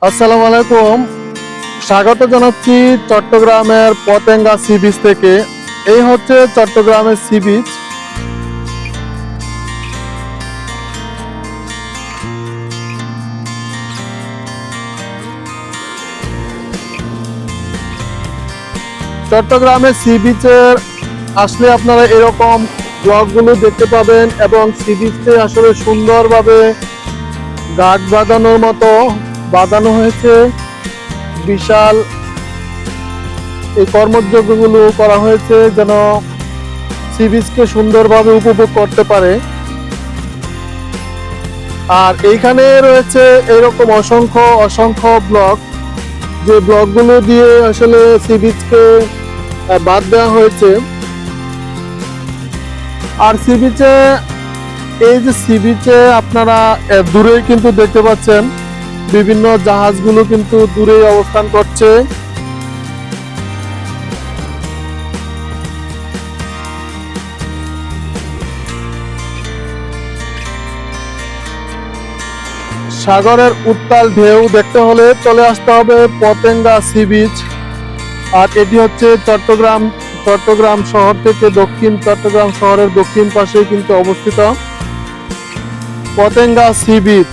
আসসালামু আলাইকুম। স্বাগত জানাচ্ছি চট্টগ্রামের পতেঙ্গা সি বিচ থেকে। এই হচ্ছে চট্টগ্রামের সি বিচ। চট্টগ্রামের সি বিচের আসলে আপনারা এরকম ব্লগগুলো দেখতে পাবেন এবং সি বিচে আসলে সুন্দরভাবে গার্ড বাঁধানোর মতো বাঁধানো হয়েছে। বিশাল এই কর্মযজ্ঞগুলো করা হয়েছে যেন সি বিচকে সুন্দরভাবে উপভোগ করতে পারে। আর এইখানে রয়েছে এরকম অসংখ্য অসংখ্য ব্লক, যে ব্লকগুলো দিয়ে আসলে সি বিচকে বাদ দেওয়া হয়েছে। আর সি বিচে এই যে সি বিচে আপনারা দূরে কিন্তু দেখতে পাচ্ছেন বিভিন্ন জাহাজগুলো কিন্তু দূরে অবস্থান করছে। সাগরের উত্তাল ঢেউ দেখতে হলে চলে আসতে হবে পতেঙ্গা সি বিচ। আর এটি হচ্ছে চট্টগ্রাম শহর থেকে চট্টগ্রাম শহরের দক্ষিণ পাশে কিন্তু অবস্থিত পতেঙ্গা সি বিচ।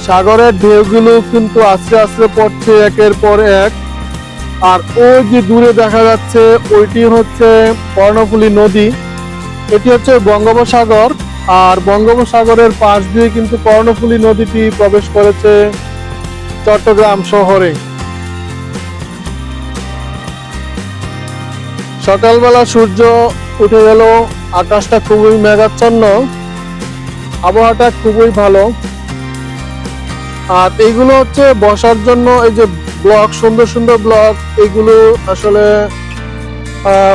সাগরের ঢেউগুলো কিন্তু আস্তে আস্তে পড়ছে একের পর এক। আর ওই যে দূরে দেখা যাচ্ছে ওইটি হচ্ছে কর্ণফুলী নদী, এটি হচ্ছে বঙ্গোপসাগর। আর বঙ্গোপসাগরের পাশ দিয়ে কিন্তু কর্ণফুলী নদীটি প্রবেশ করেছে চট্টগ্রাম শহরে। সকালবেলা সূর্য উঠে গেল, আকাশটা খুবই মেঘাচ্ছন্ন, আবহাওয়াটা খুবই ভালো। আর এইগুলো হচ্ছে বসার জন্য এই যে ব্লক, সুন্দর সুন্দর ব্লক, এগুলো আসলে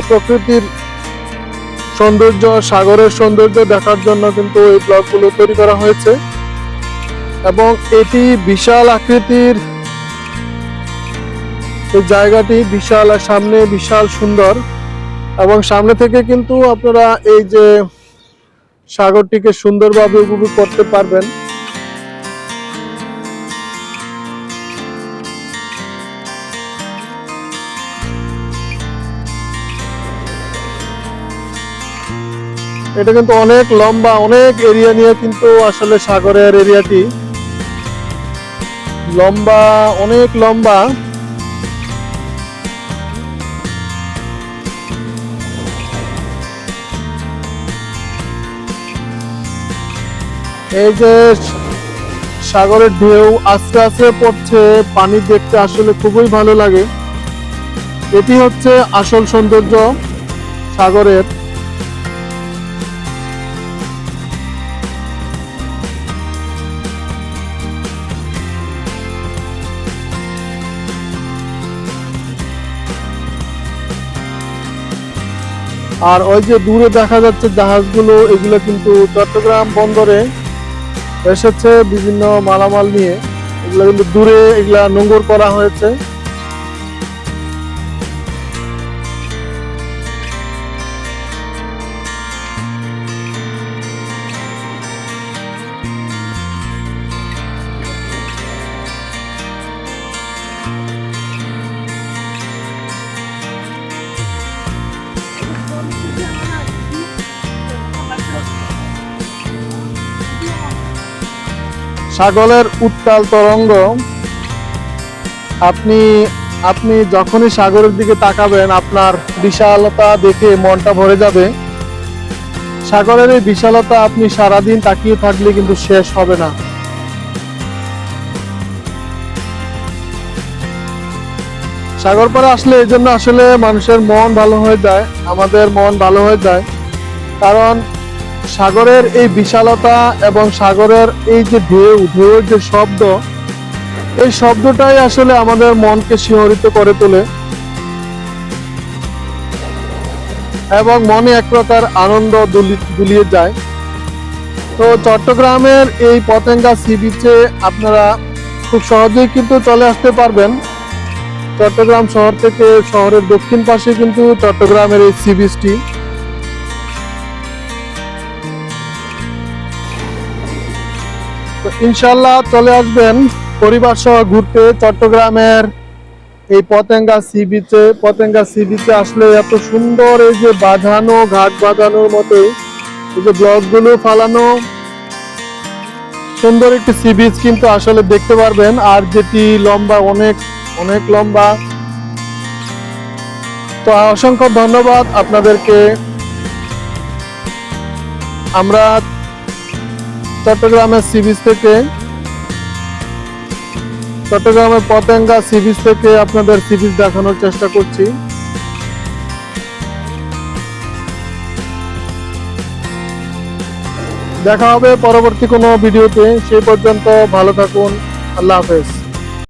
প্রকৃতির সৌন্দর্য, সাগরের সৌন্দর্য দেখার জন্য কিন্তু এই ব্লকগুলো তৈরি করা হয়েছে। এবং এটি বিশাল আকৃতির, এই জায়গাটি বিশাল, আর সামনে বিশাল সুন্দর। এবং সামনে থেকে কিন্তু আপনারা এই যে সাগরটিকে সুন্দরভাবে উপভোগ করতে পারবেন। এটা কিন্তু অনেক লম্বা, অনেক এরিয়া নিয়ে কিন্তু আসলে সাগরের এরিয়াটি লম্বা, অনেক লম্বা। এই যে সাগরের ঢেউ আস্তে আস্তে পড়ছে, পানি দেখতে আসলে খুবই ভালো লাগে। এটি হচ্ছে আসল সৌন্দর্য সাগরের। আর ওই যে দূরে দেখা যাচ্ছে জাহাজগুলো, এগুলো কিন্তু চট্টগ্রাম বন্দরে এসেছে বিভিন্ন মালামাল নিয়ে। এগুলো কিন্তু দূরে এগুলা নোঙর করা হয়েছে। সাগরের উত্তাল তরঙ্গ, আপনি যখনই সাগরের দিকে তাকাবেন আপনার বিশালতা দেখে মনটা ভরে যাবে। সাগরের এই বিশালতা আপনি সারাদিন তাকিয়ে থাকলে কিন্তু শেষ হবে না। সাগর পাড়ে আসলে এই জন্য আসলে মানুষের মন ভালো হয়ে যায়, আমাদের মন ভালো হয়ে যায়। কারণ সাগরের এই বিশালতা এবং সাগরের এই যে ঢেউয়ের যে শব্দ, এই শব্দটাই আসলে আমাদের মনকে শিহরিত করে তোলে এবং মনে এক প্রকার আনন্দ দুলিয়ে যায়। তো চট্টগ্রামের এই পতেঙ্গা সি বিচে আপনারা খুব সহজেই কিন্তু চলে আসতে পারবেন। চট্টগ্রাম শহর থেকে শহরের দক্ষিণ পাশে কিন্তু চট্টগ্রামের এই সি বিচটি। তো ইনশাল্লাহ চলে আসবেন পরিবার সহ ঘুরতে চট্টগ্রামের এই পতেঙ্গা সি বিচে। পতেঙ্গা সি বিচে আসলে এত সুন্দর এই যে বাঁধানো ঘাট বাঁধানোর মতো এই যে ব্লকগুলো ফালানো সুন্দর একটি সি বিচ কিন্তু আসলে দেখতে পারবেন। আর যেটি লম্বা অনেক অনেক লম্বা। তো অসংখ্য ধন্যবাদ আপনাদেরকে। আমরা চট্টগ্রামের সি বিচ থেকে চট্টগ্রামের পতেঙ্গা সি বিচ থেকে আপনাদের সি বিচ দেখানোর চেষ্টা করছি। দেখা হবে পরবর্তী কোনো ভিডিওতে। সেই পর্যন্ত ভালো থাকুন। আল্লাহ হাফেজ।